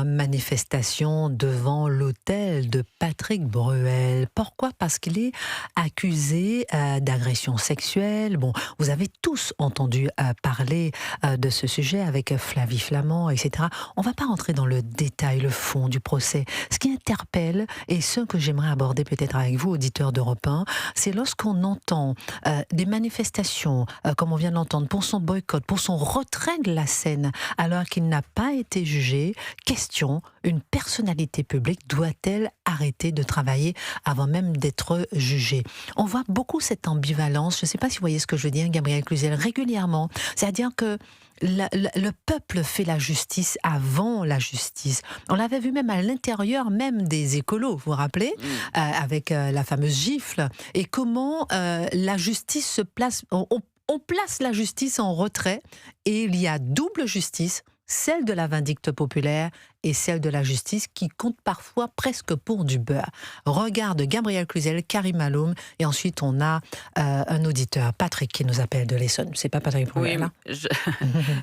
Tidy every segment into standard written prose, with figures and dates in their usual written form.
manifestation devant l'hôtel de Patrick Bruel. Pourquoi? Parce qu'il est accusé d'agression sexuelle. Bon, vous avez tous entendu parler de ce sujet avec Flavie Flament, etc. On ne va pas rentrer dans le détail, le fond du procès. Ce qui interpelle, et ce que j'aimerais aborder peut-être avec vous, auditeurs d'Europe 1, c'est lorsqu'on entend des manifestations, comme on vient de l'entendre, pour son boycott, pour son retrait de la scène, alors qu'il n'a pas été jugé. Question, une personnalité publique doit-elle arrêter de travailler avant même d'être jugée? On voit beaucoup cette ambivalence, je ne sais pas si vous voyez ce que je veux dire, Gabriel Cluzel, régulièrement. C'est-à-dire que le peuple fait la justice avant la justice. On l'avait vu même à l'intérieur même des écolos, vous vous rappelez, avec la fameuse gifle. Et comment la justice se place... On place la justice en retrait et il y a double justice, celle de la vindicte populaire et celle de la justice qui compte parfois presque pour du beurre. Regarde Gabriel Cluzel, Karim Aloum et ensuite on a un auditeur, Patrick, qui nous appelle de l'Essonne. C'est pas Patrick Bruel, oui,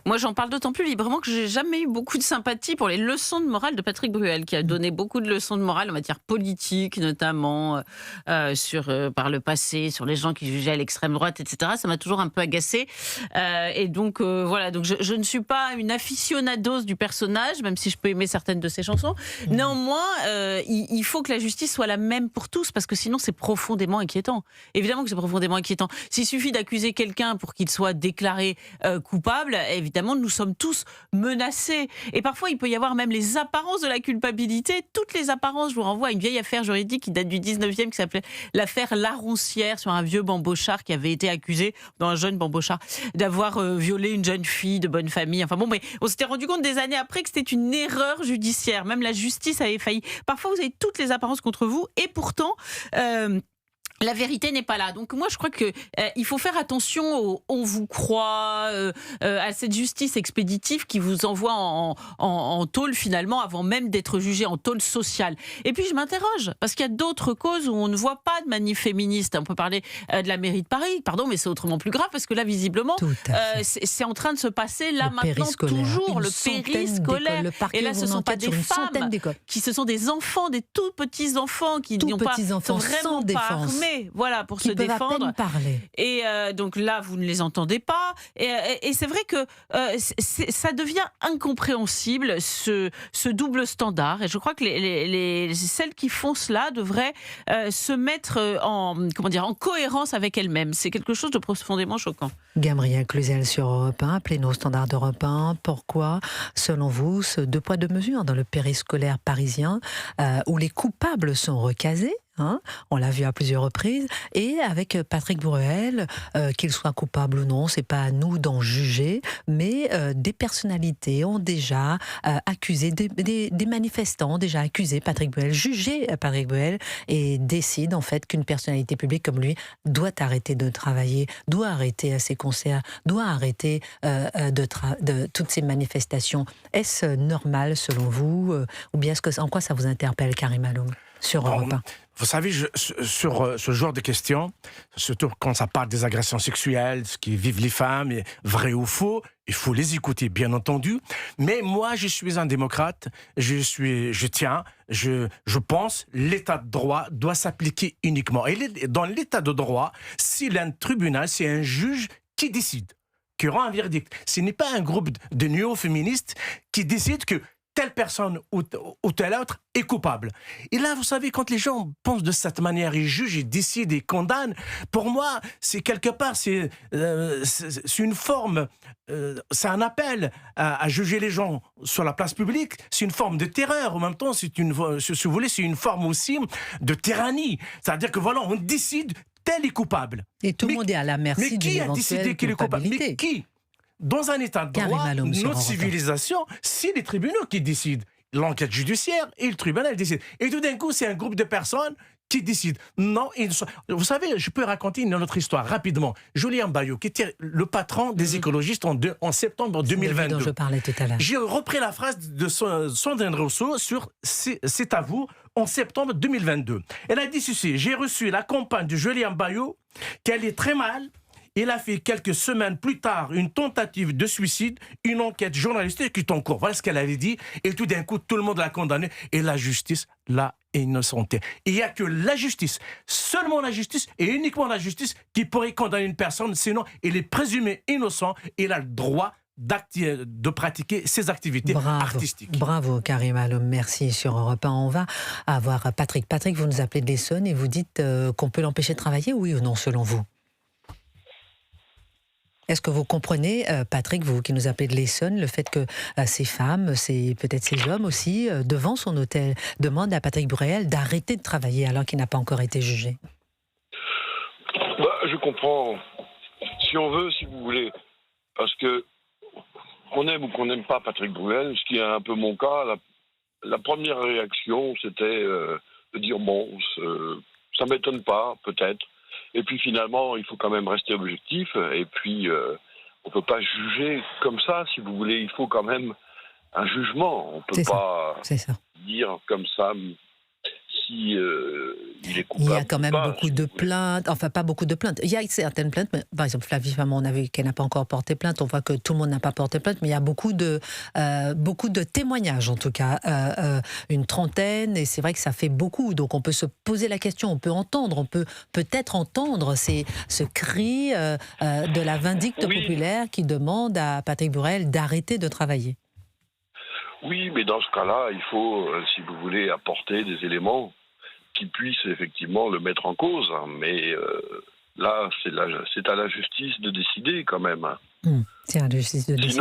moi j'en parle d'autant plus librement que j'ai jamais eu beaucoup de sympathie pour les leçons de morale de Patrick Bruel, qui a donné beaucoup de leçons de morale en matière politique, notamment par le passé, sur les gens qui jugeaient à l'extrême droite, etc. Ça m'a toujours un peu agacée. Et donc voilà, donc je ne suis pas une aficionados du personnage, même si je peux aimer certaines de ses chansons. Néanmoins, il faut que la justice soit la même pour tous, parce que sinon c'est profondément inquiétant. Évidemment que c'est profondément inquiétant. S'il suffit d'accuser quelqu'un pour qu'il soit déclaré coupable, évidemment nous sommes tous menacés. Et parfois il peut y avoir même les apparences de la culpabilité, toutes les apparences. Je vous renvoie à une vieille affaire juridique qui date du 19e, qui s'appelait l'affaire Laroncière, sur un vieux bambochard qui avait été accusé, dans un jeune bambochard, d'avoir violé une jeune fille de bonne famille. Enfin bon, mais on s'était rendu compte des années après que c'était une erreur judiciaire. Même la justice avait failli. Parfois, vous avez toutes les apparences contre vous et pourtant... la vérité n'est pas là. Donc moi, je crois que il faut faire attention au on vous croit, à cette justice expéditive qui vous envoie en tôle finalement avant même d'être jugé, en tôle sociale. Et puis je m'interroge parce qu'il y a d'autres causes où on ne voit pas de manif féministe. On peut parler de la mairie de Paris, pardon, mais c'est autrement plus grave parce que là, visiblement, c'est en train de se passer là maintenant toujours le périscolaire. Et là, ce ne sont pas des femmes, ce sont des enfants, des tout petits enfants qui n'ont pas, sont vraiment pas armés. Voilà, pour qui se défendre. Parler. Et donc là, vous ne les entendez pas. Et c'est vrai que ça devient incompréhensible, ce double standard. Et je crois que celles qui font cela devraient se mettre en cohérence avec elles-mêmes. C'est quelque chose de profondément choquant. Gabriel Cluzel sur Europe 1, appelez-nous au standard d'Europe 1. Pourquoi, selon vous, ce deux poids deux mesures dans le périscolaire parisien, où les coupables sont recasés? On l'a vu à plusieurs reprises, et avec Patrick Bruel, qu'il soit coupable ou non, c'est pas à nous d'en juger, mais des personnalités ont déjà accusé, des manifestants ont déjà accusé Patrick Bruel, jugé Patrick Bruel, et décident en fait qu'une personnalité publique comme lui doit arrêter de travailler, doit arrêter ses concerts, doit arrêter de toutes ces manifestations. Est-ce normal selon vous, ou bien en quoi ça vous interpelle, Karim Aloum, sur Europe 1? Vous savez, sur ce genre de questions, surtout quand ça parle des agressions sexuelles, ce qui vivent les femmes, vrai ou faux, il faut les écouter, bien entendu. Mais moi, je suis un démocrate, je pense, l'état de droit doit s'appliquer uniquement. Et dans l'état de droit, s'il y a un tribunal, c'est un juge qui décide, qui rend un verdict. Ce n'est pas un groupe de néo-féministes qui décide que telle personne ou telle autre est coupable. Et là, vous savez, quand les gens pensent de cette manière, ils jugent, ils décident, ils condamnent, pour moi, c'est quelque part, c'est une forme, c'est un appel à juger les gens sur la place publique, c'est une forme de terreur. En même temps, si vous voulez, c'est une forme aussi de tyrannie. C'est-à-dire que voilà, on décide, tel est coupable. Et tout le monde est à la merci d'une éventuelle culpabilité. Mais qui a décidé qu'il est coupable? Mais qui? Dans un état de droit, notre civilisation, c'est les tribunaux qui décident. L'enquête judiciaire et le tribunal décident. Et tout d'un coup, c'est un groupe de personnes qui décident. Non, vous savez, je peux raconter une autre histoire rapidement. Julien Bayou, qui était le patron des écologistes en septembre 2022. Dont je parlais tout à l'heure. J'ai repris la phrase de Sandrine Rousseau sur « C'est à vous » en septembre 2022. Elle a dit ceci: j'ai reçu la compagne de Julien Bayou, qu'elle est très mal, Il a fait quelques semaines plus tard une tentative de suicide, une enquête journalistique qui est en cours. Voilà ce qu'elle avait dit. Et tout d'un coup, tout le monde l'a condamné. Et la justice l'a innocenté. Il n'y a que la justice, seulement la justice et uniquement la justice qui pourrait condamner une personne. Sinon, il est présumé innocent. Il a le droit de pratiquer ses activités artistiques. Bravo Karim Aloum, merci sur Europe 1. On va avoir Patrick. Patrick, vous nous appelez de l'Essonne et vous dites qu'on peut l'empêcher de travailler, oui ou non, selon vous? Est-ce que vous comprenez, Patrick, vous qui nous appelez de l'Essonne, le fait que ces femmes, peut-être ces hommes aussi, devant son hôtel, demandent à Patrick Bruel d'arrêter de travailler alors qu'il n'a pas encore été jugé? Je comprends, si on veut, si vous voulez, parce que qu'on aime ou qu'on n'aime pas Patrick Bruel, ce qui est un peu mon cas, la première réaction, c'était de dire bon, ça m'étonne pas, peut-être. Et puis finalement, il faut quand même rester objectif. Et puis, on peut pas juger comme ça, si vous voulez. Il faut quand même un jugement. On peut pas dire comme ça si il est coupable. Il y a quand même beaucoup de plaintes, enfin pas beaucoup de plaintes. Il y a certaines plaintes, mais, par exemple Flavie Flamand, on a vu qu'elle n'a pas encore porté plainte, on voit que tout le monde n'a pas porté plainte, mais il y a beaucoup de témoignages en tout cas, une trentaine, et c'est vrai que ça fait beaucoup, donc on peut se poser la question, on peut peut-être entendre ce cri de la vindicte populaire qui demande à Patrick Bruel d'arrêter de travailler. Oui, mais dans ce cas-là, il faut, si vous voulez, apporter des éléments qui puissent effectivement le mettre en cause. Mais là, c'est à la justice de décider quand même. C'est à la justice de décider.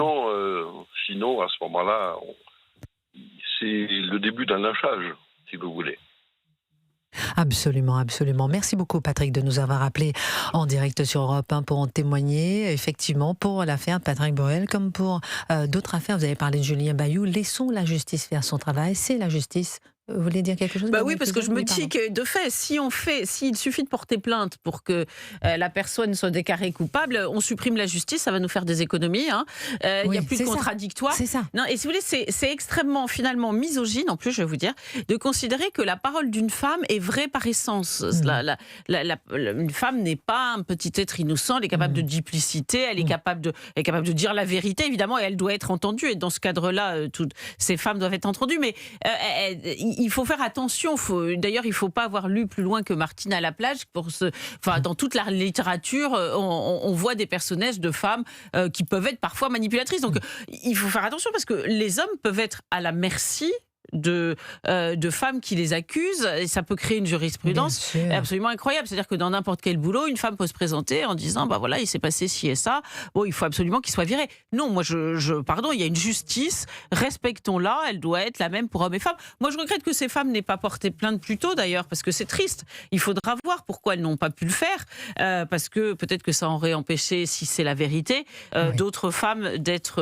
Sinon, à ce moment-là, c'est le début d'un lynchage, si vous voulez. Absolument, absolument. Merci beaucoup Patrick de nous avoir appelé en direct sur Europe 1 pour en témoigner. Effectivement, pour l'affaire Patrick Bruel, comme pour d'autres affaires, vous avez parlé de Julien Bayou, laissons la justice faire son travail, c'est la justice. Vous voulez dire quelque chose? Oui, parce que je me dis que de fait, s'il suffit de porter plainte pour que la personne soit déclarée coupable, on supprime la justice, ça va nous faire des économies. Il n'y a plus de contradictoire. C'est ça. Non, et si vous voulez, c'est extrêmement finalement misogyne, en plus, je vais vous dire, de considérer que la parole d'une femme est vraie par essence. Une femme n'est pas un petit être innocent, elle est capable de duplicité, elle est capable de dire la vérité, évidemment, et elle doit être entendue. Et dans ce cadre-là, toutes ces femmes doivent être entendues. Mais il faut faire attention. D'ailleurs, il ne faut pas avoir lu plus loin que Martine à la plage. Dans toute la littérature, on voit des personnages de femmes qui peuvent être parfois manipulatrices. Donc, il faut faire attention parce que les hommes peuvent être à la merci de femmes qui les accusent, et ça peut créer une jurisprudence absolument incroyable. C'est-à-dire que dans n'importe quel boulot, une femme peut se présenter en disant voilà, il s'est passé ci et ça, bon, il faut absolument qu'il soit viré. Non, moi pardon, il y a une justice, respectons-la, elle doit être la même pour hommes et femmes. Moi je regrette que ces femmes n'aient pas porté plainte plus tôt d'ailleurs, parce que c'est triste. Il faudra voir pourquoi elles n'ont pas pu le faire, parce que peut-être que ça aurait empêché, si c'est la vérité, d'autres femmes d'être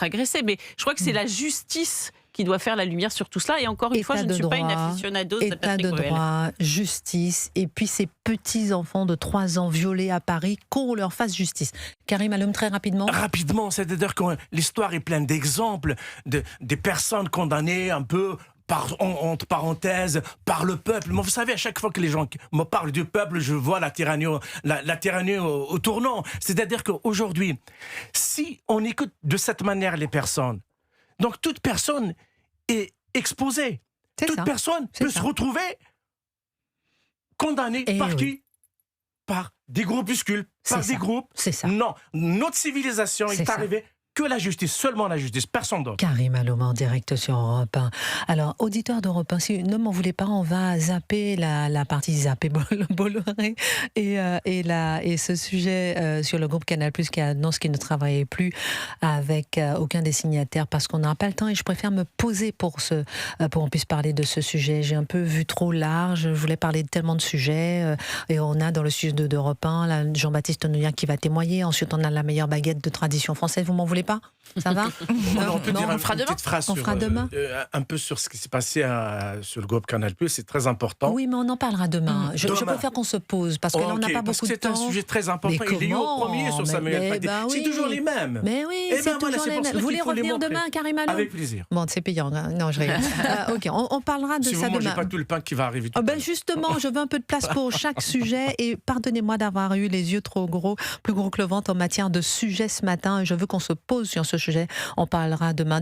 agressées. Mais je crois que c'est la justice qui doit faire la lumière sur tout cela. Et encore une fois, je ne suis pas une aficionado de Patrick Bruel. État de droit, justice, et puis ces petits-enfants de 3 ans violés à Paris, qu'on leur fasse justice. Karim Aloum, très rapidement. Rapidement, c'est-à-dire que l'histoire est pleine d'exemples des personnes condamnées un peu entre parenthèses, par le peuple. Mais vous savez, à chaque fois que les gens me parlent du peuple, je vois la tyrannie au tournant. C'est-à-dire qu'aujourd'hui, si on écoute de cette manière les personnes, donc toute personne est exposée. Toute personne peut se retrouver condamnée par qui? Par des groupuscules, par des groupes. C'est ça. Non, notre civilisation est arrivée que la justice, seulement la justice, personne d'autre. Karim Aloum en direct sur Europe 1. Alors, auditeur d'Europe 1, si ne m'en voulez pas, on va zapper la partie zapper Bolloré et ce sujet sur le groupe Canal+, qui annonce qu'il ne travaillait plus avec aucun des signataires parce qu'on n'a pas le temps, et je préfère me poser pour qu'on puisse parler de ce sujet. J'ai un peu vu trop large, je voulais parler de tellement de sujets, et on a dans le studio d'Europe 1 Jean-Baptiste Nouillat qui va témoigner, ensuite on a la meilleure baguette de tradition française. Vous m'en voulez pas? Ça va? On peut dire on fera une demain. petite phrase On fera demain. un peu sur ce qui s'est passé sur le groupe Canal+. C'est très important. Oui, mais on en parlera demain. Je Demain. préfère qu'on se pose, parce que là, on n'a Ok, pas parce beaucoup que de c'est un temps. sujet très important. Mais Il est au comment? premier sur Samuel Mais Paty. bah C'est oui. toujours les mêmes. Mais oui, Eh ben c'est voilà, toujours c'est les pour mêmes. cela Vous qu'il voulez faut les revenir montrer. demain, Karim Allo? Avec plaisir. Bon, c'est payant. Hein. Non, je rigole. Ok, on parlera de Si ça vous ne mangez demain. pas tout le pain qui va arriver tout à Ben l'heure. justement, je veux un peu de place pour chaque sujet et pardonnez-moi d'avoir eu les yeux trop gros, plus gros que le ventre en matière de sujet ce matin. Je veux qu'on se pose sur ce sujet. On parlera demain.